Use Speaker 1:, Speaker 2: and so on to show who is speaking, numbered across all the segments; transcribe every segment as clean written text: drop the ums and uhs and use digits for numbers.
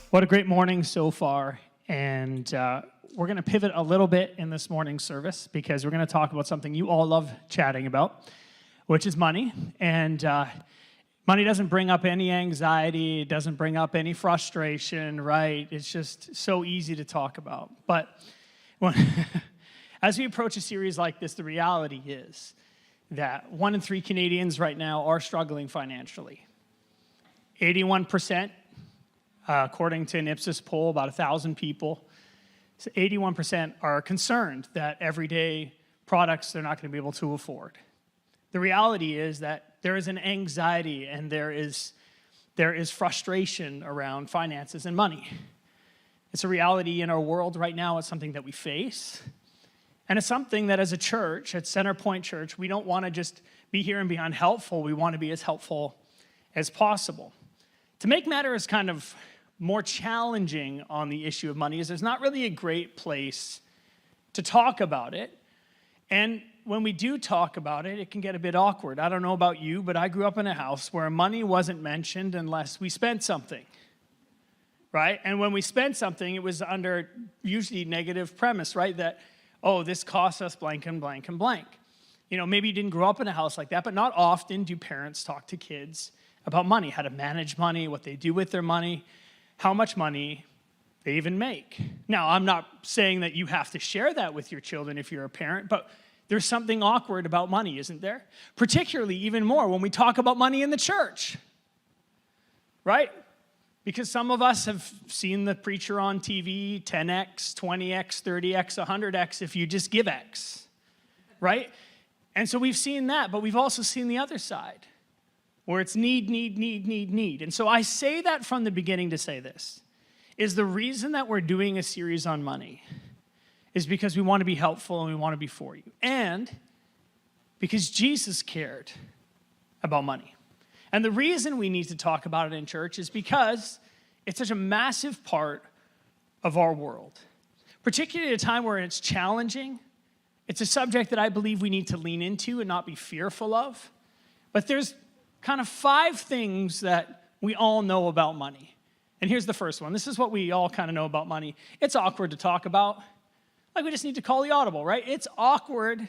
Speaker 1: What a great morning so far. And we're going to pivot a little bit in this morning's service because we're going to talk about something you all love chatting about, which is money. And money doesn't bring up any anxiety. It doesn't bring up any frustration, right? It's just so easy to talk about. But as we approach a series like this, the reality is that 1 in 3 Canadians right now are struggling financially. 81%. According to an Ipsos poll, about 1,000 people, so 81% are concerned that everyday products they're not going to be able to afford. The reality is that there is an anxiety and there is frustration around finances and money. It's a reality in our world right now. It's something that we face. And it's something that as a church, at Centerpoint Church, we don't want to just be here and be unhelpful. We want to be as helpful as possible. To make matters kind of more challenging on the issue of money is there's not really a great place to talk about it. And when we do talk about it, it can get a bit awkward. I don't know about you, but I grew up in a house where money wasn't mentioned unless we spent something, right? And when we spent something, it was under usually negative premise, right? That, oh, this costs us blank and blank and blank. You know, maybe you didn't grow up in a house like that, but not often do parents talk to kids about money, how to manage money, what they do with their money, how much money they even make. Now, I'm not saying that you have to share that with your children if you're a parent, but there's something awkward about money, isn't there? Particularly even more when we talk about money in the church, right? Because some of us have seen the preacher on TV, 10x, 20x, 30x, 100x if you just give X, right? And so we've seen that, but we've also seen the other side, where it's need. And so I say that from the beginning to say this, is the reason that we're doing a series on money is because we want to be helpful and we want to be for you. And because Jesus cared about money. And the reason we need to talk about it in church is because it's such a massive part of our world. Particularly at a time where it's challenging. It's a subject that I believe we need to lean into and not be fearful of. But there's kind of 5 things that we all know about money. And here's the first one. This is what we all kind of know about money. It's awkward to talk about. Like, we just need to call the audible, right? It's awkward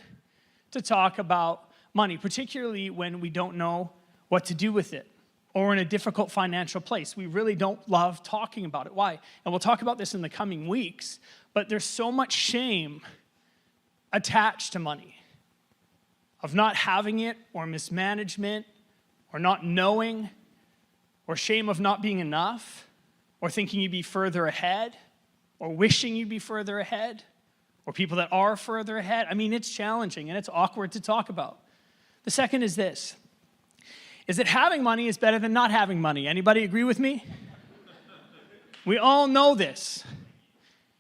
Speaker 1: to talk about money, particularly when we don't know what to do with it or in a difficult financial place. We really don't love talking about it. Why? And we'll talk about this in the coming weeks, but there's so much shame attached to money of not having it or mismanagement or not knowing, or shame of not being enough, or thinking you'd be further ahead, or wishing you'd be further ahead, or people that are further ahead. I mean, it's challenging and it's awkward to talk about. The second is this, is that having money is better than not having money. Anybody agree with me? We all know this.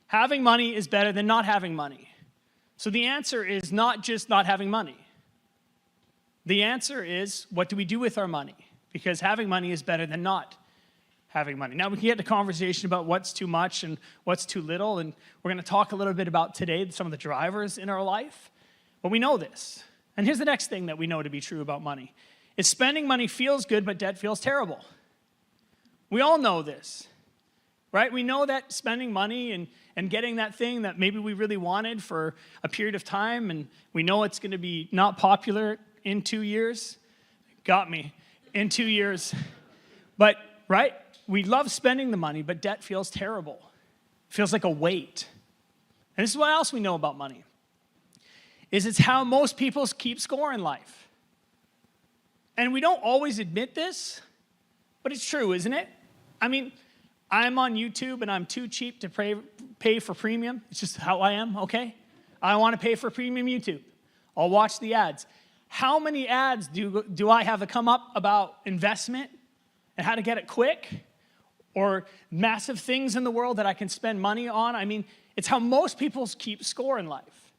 Speaker 1: Having money is better than not having money. So the answer is not just not having money. The answer is, what do we do with our money? Because having money is better than not having money. Now, we can get to conversation about what's too much and what's too little, and we're going to talk a little bit about today some of the drivers in our life, but we know this. And here's the next thing that we know to be true about money, is spending money feels good, but debt feels terrible. We all know this, right? We know that spending money and getting that thing that maybe we really wanted for a period of time, and we know it's going to be not popular in 2 years. Got me. In 2 years. But, right? We love spending the money, but debt feels terrible. It feels like a weight. And this is what else we know about money. Is it's how most people keep score in life. And we don't always admit this, but it's true, isn't it? I mean, I'm on YouTube and I'm too cheap to pay for premium. It's just how I am, okay? I want to pay for premium YouTube. I'll watch the ads. How many ads do I have to come up about investment and how to get it quick? Or massive things in the world that I can spend money on? I mean, it's how most people keep score in life.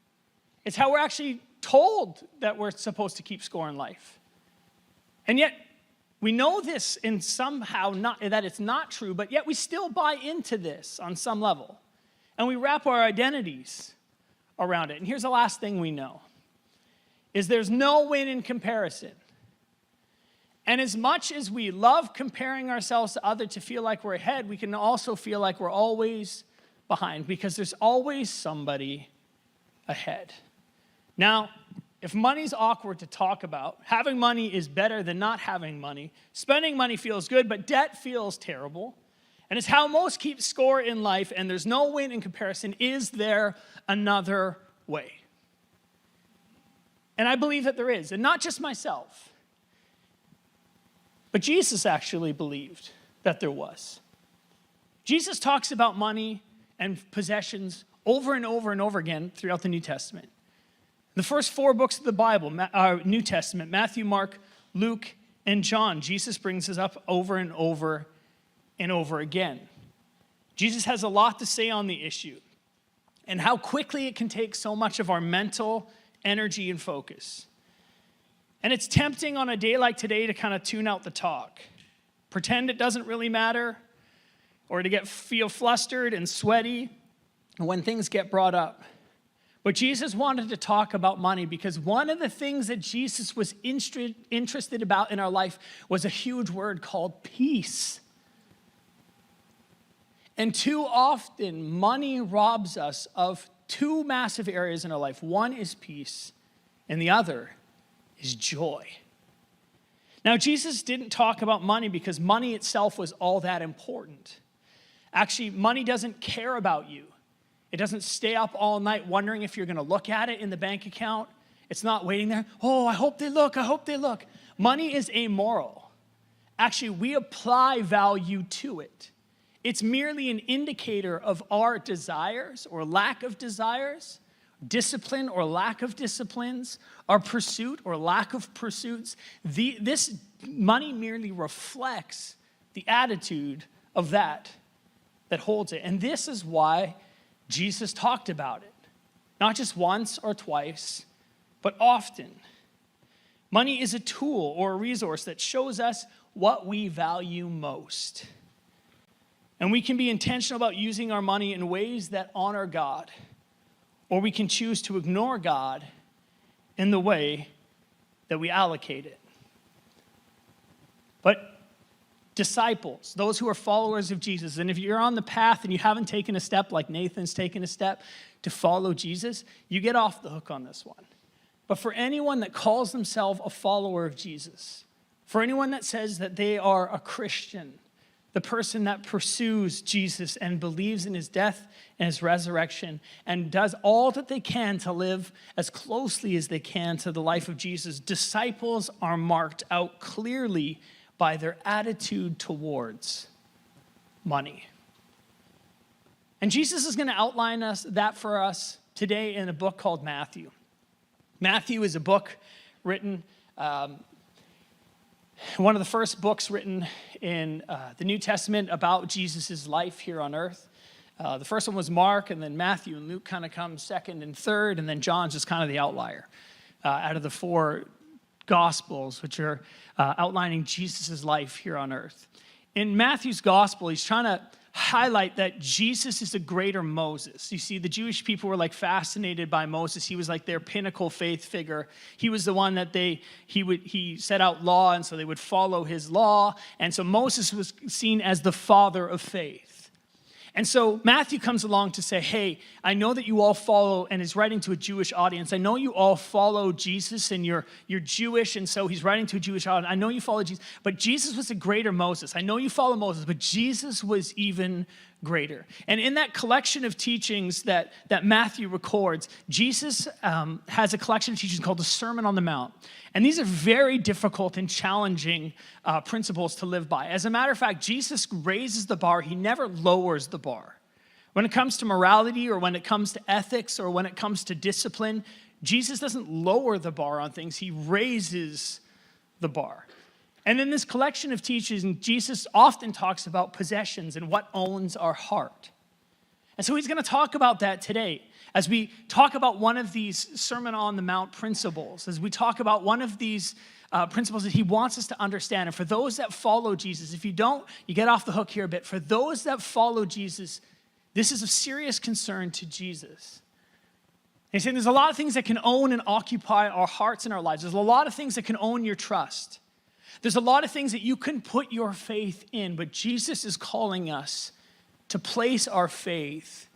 Speaker 1: It's how we're actually told that we're supposed to keep score in life. And yet, we know this in somehow not, that it's not true, but yet we still buy into this on some level. And we wrap our identities around it. And here's the last thing we know, is there's no win in comparison. And as much as we love comparing ourselves to others to feel like we're ahead, we can also feel like we're always behind because there's always somebody ahead. Now, if money's awkward to talk about, having money is better than not having money. Spending money feels good, but debt feels terrible. And it's how most keep score in life, and there's no win in comparison. Is there another way? And I believe that there is, and not just myself. But Jesus actually believed that there was. Jesus talks about money and possessions over and over and over again throughout the New Testament. The first 4 books of the Bible, New Testament, Matthew, Mark, Luke, and John, Jesus brings us up over and over and over again. Jesus has a lot to say on the issue and how quickly it can take so much of our mental energy and focus. And it's tempting on a day like today to kind of tune out the talk, pretend it doesn't really matter, or to feel flustered and sweaty when things get brought up. But Jesus wanted to talk about money because one of the things that Jesus was interested about in our life was a huge word called peace. And too often, money robs us of 2 massive areas in our life. One is peace, and the other is joy. Now, Jesus didn't talk about money because money itself was all that important. Actually, money doesn't care about you. It doesn't stay up all night wondering if you're going to look at it in the bank account. It's not waiting there. Oh, I hope they look. I hope they look. Money is amoral. Actually, we apply value to it. It's merely an indicator of our desires or lack of desires, discipline or lack of disciplines, our pursuit or lack of pursuits. This money merely reflects the attitude of that holds it. And this is why Jesus talked about it. Not just once or twice, but often. Money is a tool or a resource that shows us what we value most. And we can be intentional about using our money in ways that honor God. Or we can choose to ignore God in the way that we allocate it. But disciples, those who are followers of Jesus, and if you're on the path and you haven't taken a step like Nathan's taken a step to follow Jesus, you get off the hook on this one. But for anyone that calls themselves a follower of Jesus, for anyone that says that they are a Christian, the person that pursues Jesus and believes in his death and his resurrection and does all that they can to live as closely as they can to the life of Jesus, disciples are marked out clearly by their attitude towards money. And Jesus is going to outline that for us today in a book called Matthew. Matthew is a book written one of the first books written in the New Testament about Jesus' life here on earth. The first one was Mark, and then Matthew and Luke kind of come second and third, and then John's just kind of the outlier out of the 4 Gospels, which are outlining Jesus' life here on earth. In Matthew's Gospel, he's trying to highlight that Jesus is a greater Moses. You see, the Jewish people were like fascinated by Moses. He was like their pinnacle faith figure. He was the one that he set out law, and so they would follow his law. And so Moses was seen as the father of faith. And so Matthew comes along to say, hey, I know that you all follow, and is writing to a Jewish audience. I know you all follow Jesus, and you're Jewish, and so he's writing to a Jewish audience. I know you follow Jesus, but Jesus was a greater Moses. I know you follow Moses, but Jesus was even greater. And in that collection of teachings that Matthew records, Jesus has a collection of teachings called the Sermon on the Mount. And these are very difficult and challenging principles to live by. As a matter of fact, Jesus raises the bar. He never lowers the bar. When it comes to morality or when it comes to ethics or when it comes to discipline, Jesus doesn't lower the bar on things. He raises the bar. And in this collection of teachings, Jesus often talks about possessions and what owns our heart. And so he's going to talk about that today as we talk about one of these Sermon on the Mount principles, as we talk about one of these principles that he wants us to understand. And for those that follow Jesus, if you don't, you get off the hook here a bit. For those that follow Jesus, this is of serious concern to Jesus. And he's saying there's a lot of things that can own and occupy our hearts and our lives. There's a lot of things that can own your trust. There's a lot of things that you can put your faith in, but Jesus is calling us to place our faith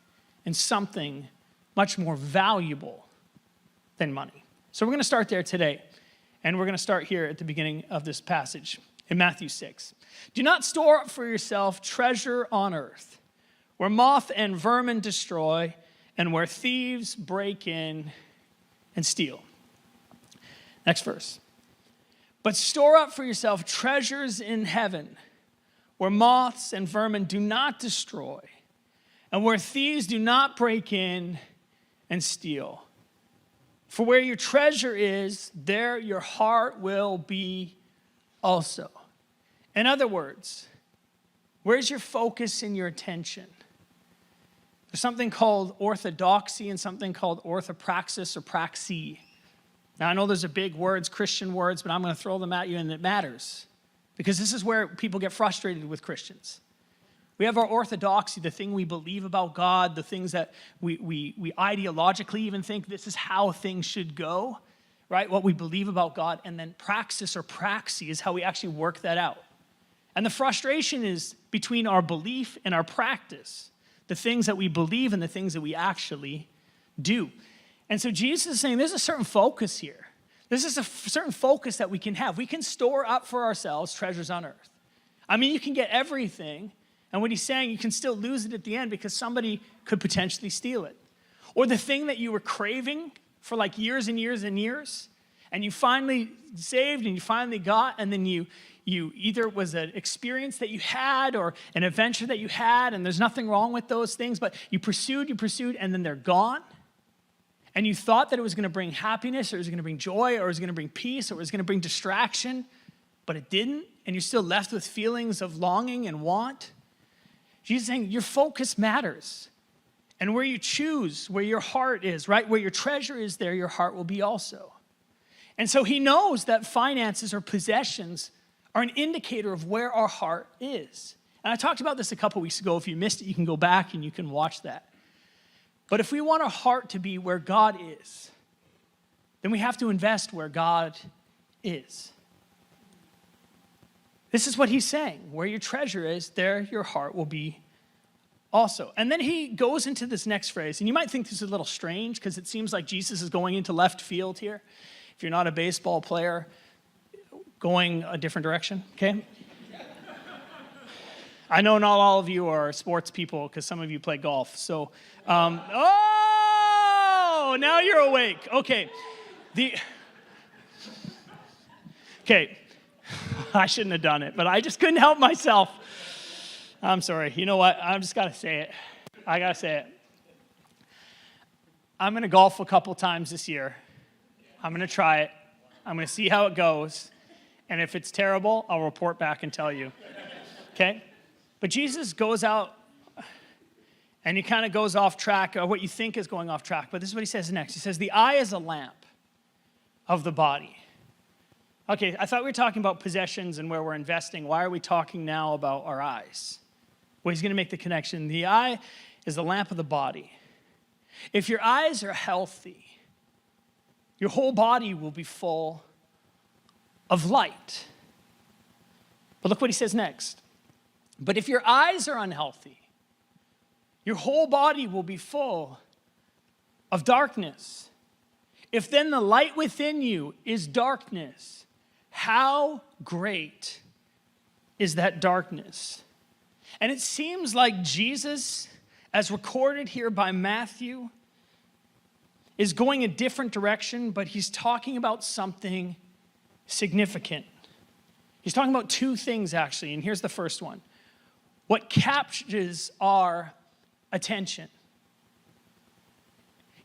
Speaker 1: in something much more valuable than money. So we're going to start there today, and we're going to start here at the beginning of this passage in Matthew 6. Do not store up for yourself treasure on earth, where moth and vermin destroy, and where thieves break in and steal. Next verse. But store up for yourself treasures in heaven, where moths and vermin do not destroy, and where thieves do not break in and steal. For where your treasure is, there your heart will be also. In other words, where's your focus and your attention? There's something called orthodoxy and something called orthopraxis or praxi. Now, I know those are big words, Christian words, but I'm going to throw them at you, and it matters. Because this is where people get frustrated with Christians. We have our orthodoxy, the thing we believe about God, the things that we ideologically even think this is how things should go, right? What we believe about God. And then praxis or praxi is how we actually work that out. And the frustration is between our belief and our practice, the things that we believe and the things that we actually do. And so Jesus is saying there's a certain focus here. This is a certain focus that we can have. We can store up for ourselves treasures on earth. I mean, you can get everything, and what he's saying, you can still lose it at the end because somebody could potentially steal it. Or the thing that you were craving for like years and years and years, and you finally saved and you finally got, and then you either it was an experience that you had or an adventure that you had, and there's nothing wrong with those things, but you pursued, and then they're gone. And you thought that it was going to bring happiness, or it was going to bring joy, or it was going to bring peace, or it was going to bring distraction, but it didn't, and you're still left with feelings of longing and want. Jesus is saying your focus matters. And where you choose, where your heart is, right? Where your treasure is, there your heart will be also. And so he knows that finances or possessions are an indicator of where our heart is. And I talked about this a couple weeks ago. If you missed it, you can go back and you can watch that. But if we want our heart to be where God is, then we have to invest where God is. This is what he's saying. Where your treasure is, there your heart will be also. And then he goes into this next phrase, and you might think this is a little strange because it seems like Jesus is going into left field here. If you're not a baseball player, going a different direction, okay? I know not all of you are sports people because some of you play golf. So, oh, now you're awake. Okay. Okay. I shouldn't have done it, but I just couldn't help myself. I'm sorry. You know what? I just got to say it. I got to say it. I'm going to golf a couple times this year. I'm going to try it. I'm going to see how it goes. And if it's terrible, I'll report back and tell you. Okay? But Jesus goes out, and he kind of goes off track, or what you think is going off track. But this is what he says next. He says, the eye is a lamp of the body. Okay, I thought we were talking about possessions and where we're investing. Why are we talking now about our eyes? Well, he's going to make the connection. The eye is the lamp of the body. If your eyes are healthy, your whole body will be full of light. But look what he says next. But if your eyes are unhealthy, your whole body will be full of darkness. If then the light within you is darkness, how great is that darkness? And it seems like Jesus, as recorded here by Matthew, is going a different direction, but he's talking about something significant. He's talking about two things, actually, and here's the first one. What captures our attention?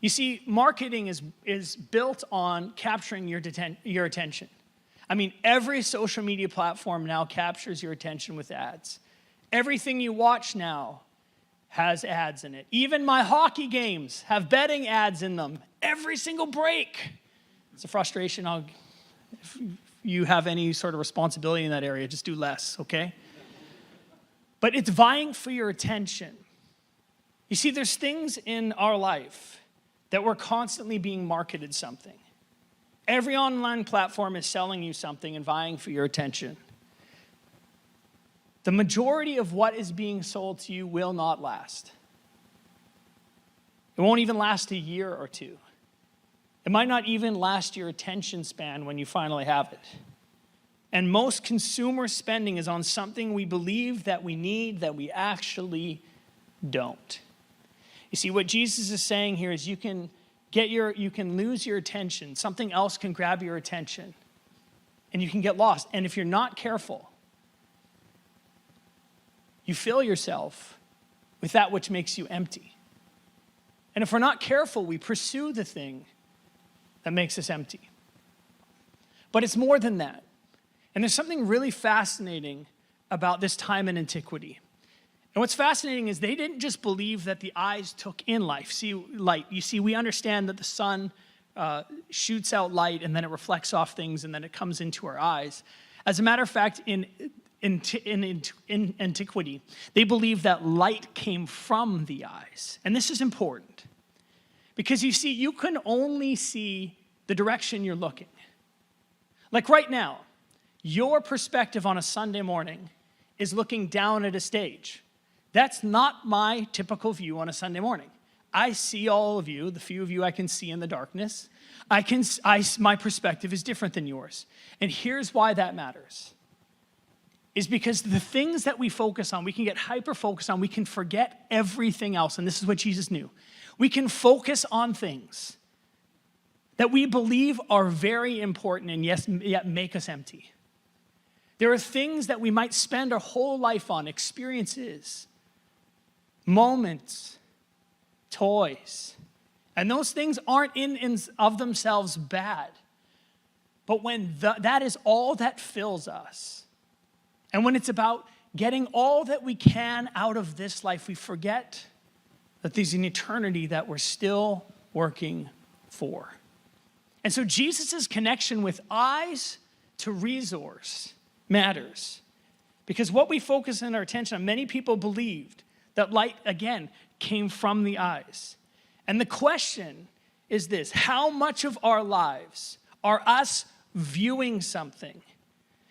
Speaker 1: You see, marketing is built on capturing your attention. I mean, every social media platform now captures your attention with ads. Everything you watch now has ads in it. Even my hockey games have betting ads in them. Every single break. It's a frustration. If you have any sort of responsibility in that area, just do less, okay? But it's vying for your attention. You see, there's things in our life that we're constantly being marketed something. Every online platform is selling you something and vying for your attention. The majority of what is being sold to you will not last. It won't even last a year or two. It might not even last your attention span when you finally have it. And most consumer spending is on something we believe that we need that we actually don't. You see, what Jesus is saying here is you can lose your attention. Something else can grab your attention, and you can get lost. And if you're not careful, you fill yourself with that which makes you empty. And if we're not careful, we pursue the thing that makes us empty. But it's more than that. And there's something really fascinating about this time in antiquity. And what's fascinating is they didn't just believe that the eyes took in light. You see, we understand that the sun shoots out light and then it reflects off things and then it comes into our eyes. As a matter of fact, in antiquity, they believed that light came from the eyes. And this is important because you see, you can only see the direction you're looking. Like right now, your perspective on a Sunday morning is looking down at a stage. That's not my typical view on a Sunday morning. I see all of you, the few of you I can see in the darkness. My perspective is different than yours. And here's why that matters. Is because the things that we focus on, we can get hyper-focused on, we can forget everything else. And this is what Jesus knew. We can focus on things that we believe are very important and yet make us empty. There are things that we might spend our whole life on, experiences, moments, toys. And those things aren't in of themselves bad. But when that is all that fills us, and when it's about getting all that we can out of this life, we forget that there's an eternity that we're still working for. And so Jesus' connection with eyes to resource matters. Because what we focus in our attention on, many people believed that light, again, came from the eyes. And the question is this: how much of our lives are us viewing something?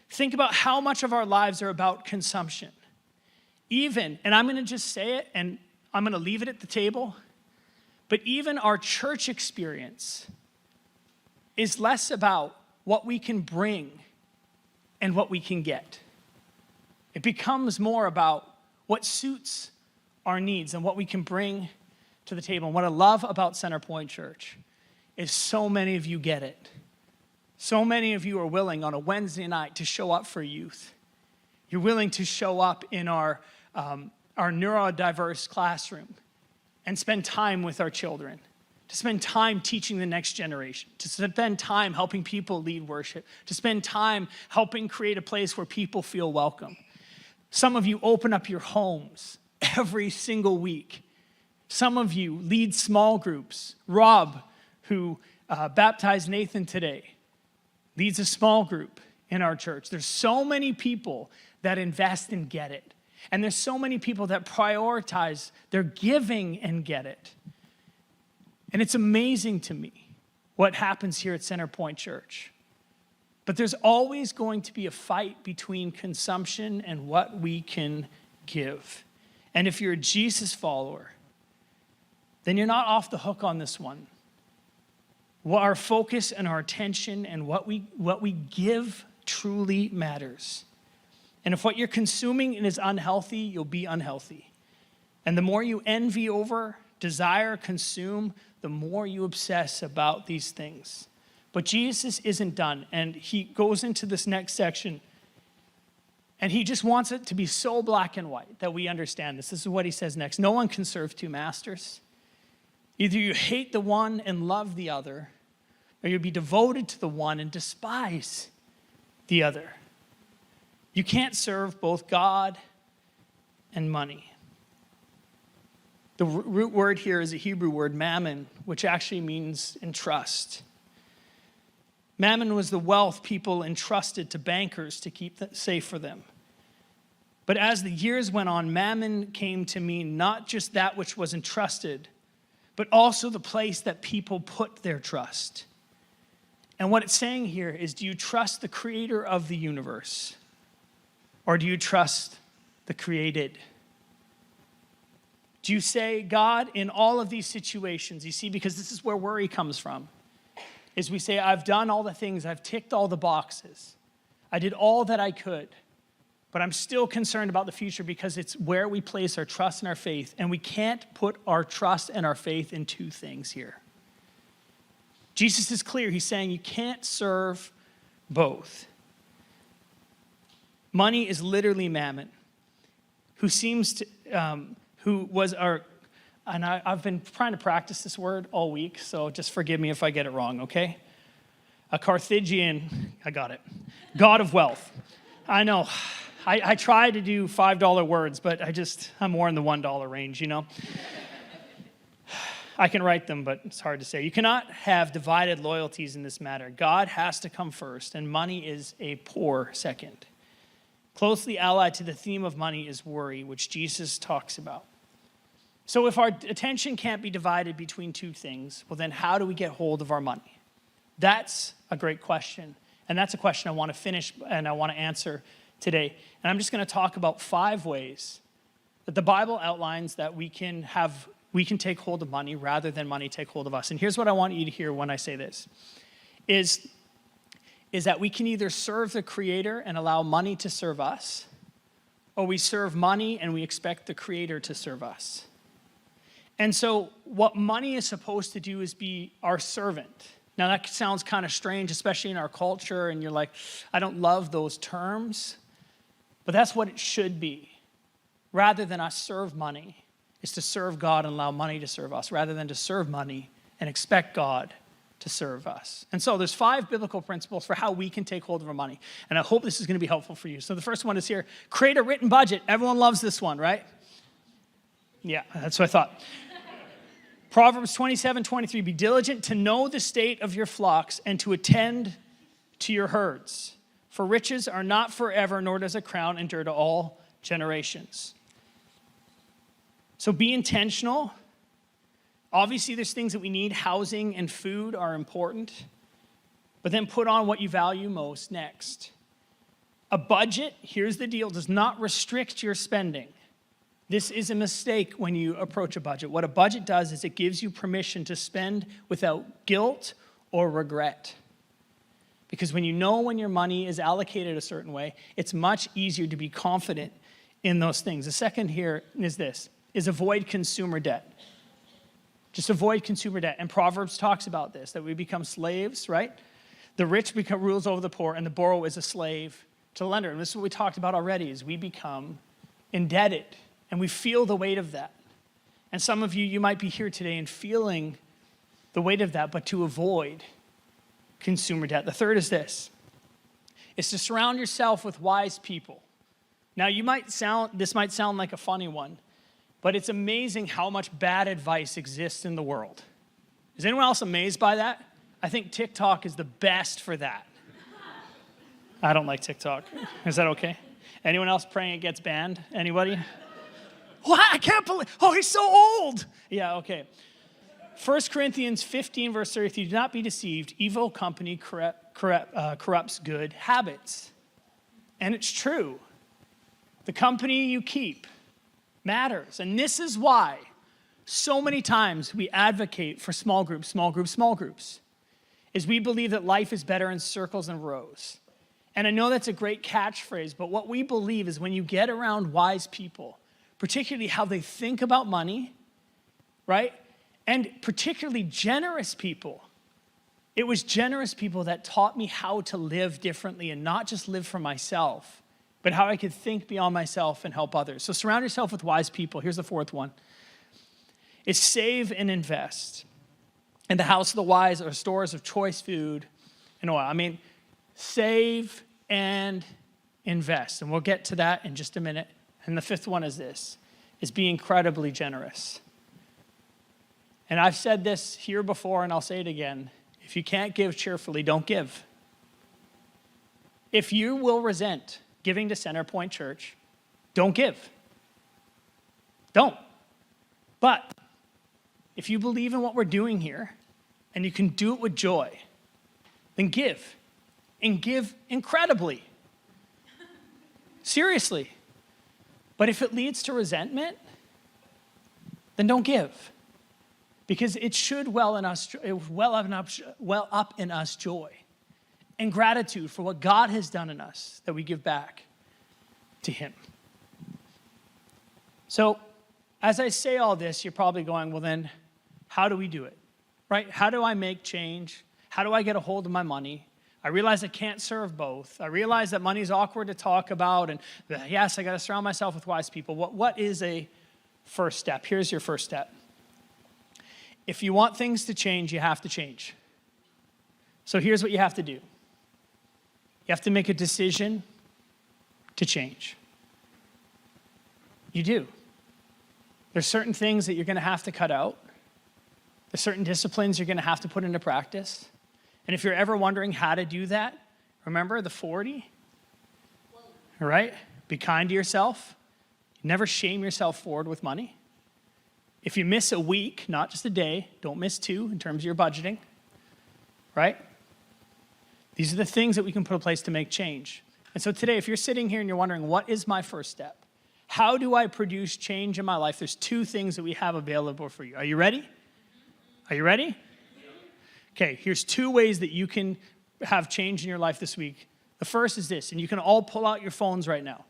Speaker 1: Think about how much of our lives are about consumption. And I'm going to just say it, and I'm going to leave it at the table, but even our church experience is less about what we can bring and what we can get. It becomes more about what suits our needs and what we can bring to the table. And what I love about Centerpoint Church is so many of you get it. So many of you are willing on a Wednesday night to show up for youth. You're willing to show up in our neurodiverse classroom and spend time with our children, to spend time teaching the next generation, to spend time helping people lead worship, to spend time helping create a place where people feel welcome. Some of you open up your homes every single week. Some of you lead small groups. Rob, who baptized Nathan today, leads a small group in our church. There's so many people that invest and get it. And there's so many people that prioritize their giving and get it. And it's amazing to me what happens here at Centerpoint Church. But there's always going to be a fight between consumption and what we can give. And if you're a Jesus follower, then you're not off the hook on this one. Our focus and our attention and what we give truly matters. And if what you're consuming is unhealthy, you'll be unhealthy. And the more you envy over, desire, consume, the more you obsess about these things. But Jesus isn't done, and he goes into this next section, and he just wants it to be so black and white that we understand this. This is what he says next. No one can serve two masters. Either you hate the one and love the other, or you'll be devoted to the one and despise the other. You can't serve both God and money. The root word here is a Hebrew word, mammon, which actually means entrust. Mammon was the wealth people entrusted to bankers to keep safe for them. But as the years went on, mammon came to mean not just that which was entrusted, but also the place that people put their trust. And what it's saying here is, do you trust the creator of the universe? Or do you trust the created? Do you say, God, in all of these situations, you see, because this is where worry comes from, is we say, I've done all the things, I've ticked all the boxes. I did all that I could, but I'm still concerned about the future because it's where we place our trust and our faith, and we can't put our trust and our faith in two things here. Jesus is clear. He's saying you can't serve both. Money is literally mammon, who was our, and I've been trying to practice this word all week, so just forgive me if I get it wrong, okay? A Carthaginian, I got it, god of wealth. I know, I try to do $5 words, but I'm more in the $1 range, you know? I can write them, but it's hard to say. You cannot have divided loyalties in this matter. God has to come first, and money is a poor second. Closely allied to the theme of money is worry, which Jesus talks about. So if our attention can't be divided between two things, well then how do we get hold of our money? That's a great question. And that's a question I want to finish and I want to answer today. And I'm just going to talk about 5 ways that the Bible outlines that we can take hold of money rather than money take hold of us. And here's what I want you to hear when I say this, is that we can either serve the Creator and allow money to serve us, or we serve money and we expect the Creator to serve us. And so what money is supposed to do is be our servant. Now that sounds kind of strange, especially in our culture, and you're like, I don't love those terms, but that's what it should be. Rather than us serve money, is to serve God and allow money to serve us, rather than to serve money and expect God to serve us. And so there's 5 biblical principles for how we can take hold of our money. And I hope this is going to be helpful for you. So the first one is here, create a written budget. Everyone loves this one, right? Yeah, that's what I thought. Proverbs 27:23, be diligent to know the state of your flocks and to attend to your herds. For riches are not forever, nor does a crown endure to all generations. So be intentional. Obviously, there's things that we need. Housing and food are important. But then put on what you value most next. A budget, here's the deal, does not restrict your spending. This is a mistake when you approach a budget. What a budget does is it gives you permission to spend without guilt or regret. Because when you know when your money is allocated a certain way, it's much easier to be confident in those things. The second here is this, is avoid consumer debt. Just avoid consumer debt. And Proverbs talks about this, that we become slaves, right? The rich become rules over the poor, and the borrower is a slave to the lender. And this is what we talked about already, is we become indebted, and we feel the weight of that. And some of you might be here today and feeling the weight of that, but to avoid consumer debt. The third is this, is to surround yourself with wise people. Now, this might sound like a funny one, but it's amazing how much bad advice exists in the world. Is anyone else amazed by that? I think TikTok is the best for that. I don't like TikTok. Is that okay? Anyone else praying it gets banned? Anybody? What? I can't believe, he's so old. Yeah, okay. 1 Corinthians 15, verse 33, do not be deceived. Evil company corrupts good habits. And it's true. The company you keep matters. And this is why so many times we advocate for small groups, is we believe that life is better in circles and rows. And I know that's a great catchphrase, but what we believe is when you get around wise people, particularly how they think about money, right? And particularly generous people. It was generous people that taught me how to live differently and not just live for myself, but how I could think beyond myself and help others. So surround yourself with wise people. Here's the fourth one. Is save and invest. In the house of the wise are stores of choice food and oil. Save and invest. And we'll get to that in just a minute. And the fifth one is this, is be incredibly generous. And I've said this here before, and I'll say it again. If you can't give cheerfully, don't give. If you will resent giving to Centerpoint Church, don't give. Don't. But if you believe in what we're doing here, and you can do it with joy, then give. And give incredibly. Seriously. But if it leads to resentment, then don't give. Because it should well up in us joy and gratitude for what God has done in us that we give back to him. So as I say all this, you're probably going, well then, how do we do it? Right? How do I make change? How do I get a hold of my money? I realize I can't serve both. I realize that money is awkward to talk about, and that, yes, I got to surround myself with wise people. What is a first step? Here's your first step. If you want things to change, you have to change. So here's what you have to do. You have to make a decision to change. You do. There's certain things that you're going to have to cut out. There's certain disciplines you're going to have to put into practice. And if you're ever wondering how to do that, remember the 40? All right? Be kind to yourself. Never shame yourself forward with money. If you miss a week, not just a day, don't miss 2 in terms of your budgeting. Right? These are the things that we can put in place to make change. And so today, if you're sitting here and you're wondering, what is my first step? How do I produce change in my life? There's 2 things that we have available for you. Are you ready? Are you ready? Okay, here's 2 ways that you can have change in your life this week. The first is this, and you can all pull out your phones right now.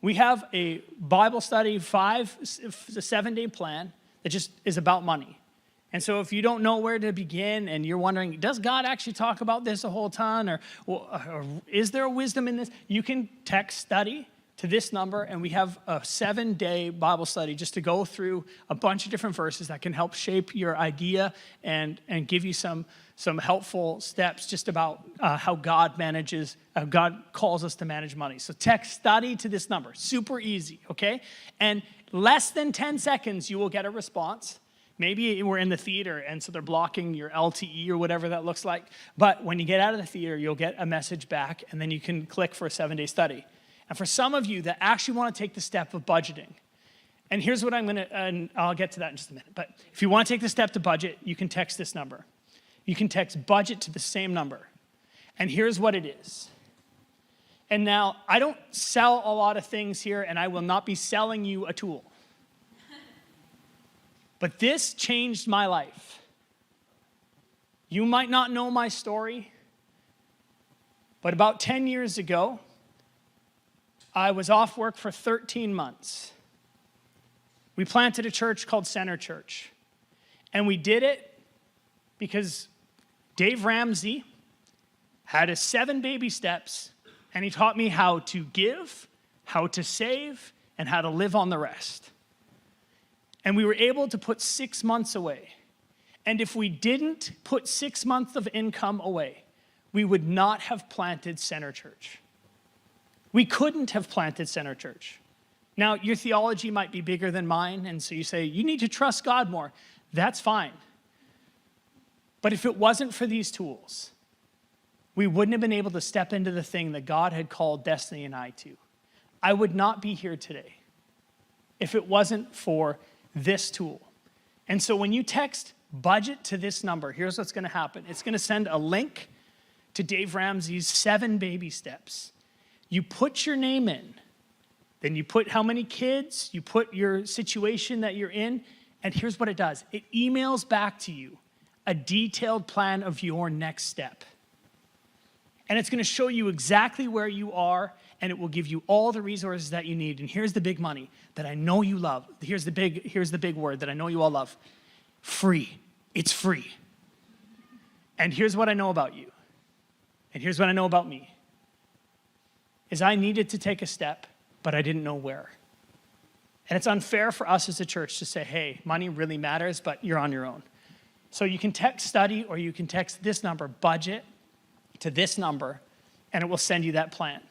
Speaker 1: We have a Bible study 7-day plan that just is about money. And so if you don't know where to begin and you're wondering, does God actually talk about this a whole ton? Or is there wisdom in this? You can text study to this number, and we have a 7-day Bible study just to go through a bunch of different verses that can help shape your idea and give you some helpful steps just about how God calls us to manage money. So text study to this number. Super easy, okay? And less than 10 seconds, you will get a response. Maybe we're in the theater, and so they're blocking your LTE or whatever that looks like. But when you get out of the theater, you'll get a message back, and then you can click for a 7-day study. And for some of you that actually want to take the step of budgeting, and here's what and I'll get to that in just a minute, but if you want to take the step to budget, you can text this number. You can text budget to the same number. And here's what it is. And now, I don't sell a lot of things here, and I will not be selling you a tool. But this changed my life. You might not know my story, but about 10 years ago, I was off work for 13 months. We planted a church called Center Church. And we did it because Dave Ramsey had his 7 baby steps, and he taught me how to give, how to save, and how to live on the rest. And we were able to put 6 months away. And if we didn't put 6 months of income away, we would not have planted Center Church. We couldn't have planted Center Church. Now, your theology might be bigger than mine, and so you say, you need to trust God more. That's fine. But if it wasn't for these tools, we wouldn't have been able to step into the thing that God had called Destiny and I to. I would not be here today if it wasn't for this tool. And so when you text budget to this number, here's what's going to happen. It's going to send a link to Dave Ramsey's 7 baby steps. You put your name in, then you put how many kids, you put your situation that you're in, and here's what it does. It emails back to you a detailed plan of your next step. And it's going to show you exactly where you are, and it will give you all the resources that you need. And here's the big money that I know you love. Here's the big word that I know you all love. Free. It's free. And here's what I know about you. And here's what I know about me. Is I needed to take a step, but I didn't know where. And it's unfair for us as a church to say, hey, money really matters, but you're on your own. So you can text study, or you can text this number, budget, to this number, and it will send you that plan.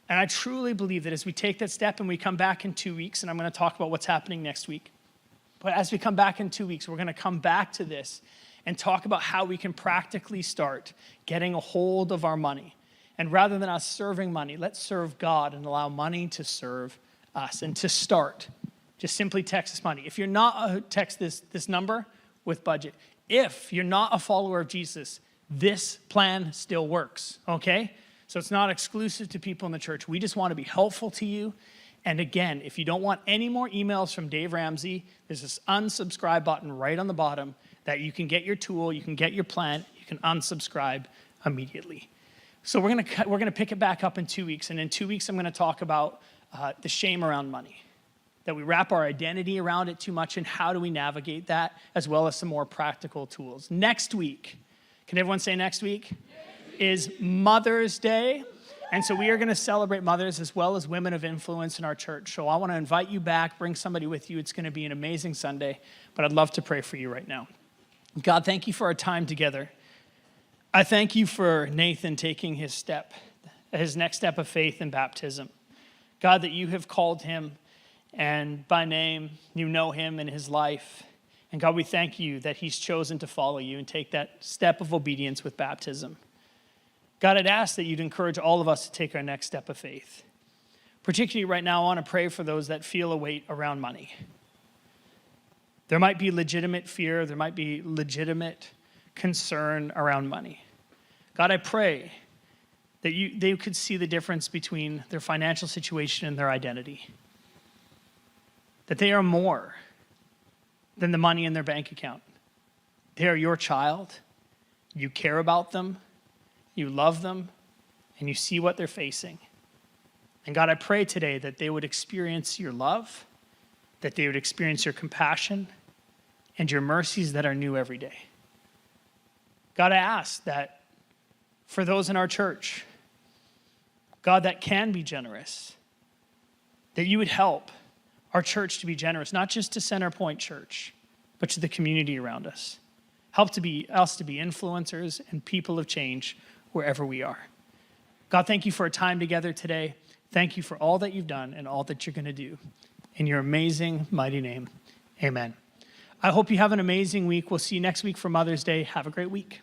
Speaker 1: And I truly believe that as we take that step and we come back in 2 weeks, and I'm going to talk about what's happening next week, but as we come back in 2 weeks, we're going to come back to this and talk about how we can practically start getting a hold of our money. And rather than us serving money, let's serve God and allow money to serve us. And to start, just simply text us money. If you're not, text this number with budget. If you're not a follower of Jesus, this plan still works, okay? So it's not exclusive to people in the church. We just want to be helpful to you. And again, if you don't want any more emails from Dave Ramsey, there's this unsubscribe button right on the bottom that you can get your tool, you can get your plan, you can unsubscribe immediately. So we're gonna pick it back up in 2 weeks. And in 2 weeks, I'm gonna talk about the shame around money, that we wrap our identity around it too much, and how do we navigate that, as well as some more practical tools. Next week, can everyone say next week? Is Mother's Day. And so we are going to celebrate mothers as well as women of influence in our church. So I want to invite you back, bring somebody with you. It's going to be an amazing Sunday, but I'd love to pray for you right now. God, thank you for our time together. I thank you for Nathan taking his next step of faith in baptism. God, that you have called him, and by name, you know him and his life. And God, we thank you that he's chosen to follow you and take that step of obedience with baptism. God, I'd ask that you'd encourage all of us to take our next step of faith. Particularly right now, I want to pray for those that feel a weight around money. There might be legitimate fear, there might be legitimate concern around money. God, I pray that they could see the difference between their financial situation and their identity. That they are more than the money in their bank account. They are your child. You care about them. You love them. And you see what they're facing. And God, I pray today that they would experience your love, that they would experience your compassion and your mercies that are new every day. God, I ask that for those in our church, God, that can be generous, that you would help our church to be generous, not just to Center Point Church, but to the community around us. Help us to be influencers and people of change wherever we are. God, thank you for a time together today. Thank you for all that you've done and all that you're going to do. In your amazing, mighty name, amen. I hope you have an amazing week. We'll see you next week for Mother's Day. Have a great week.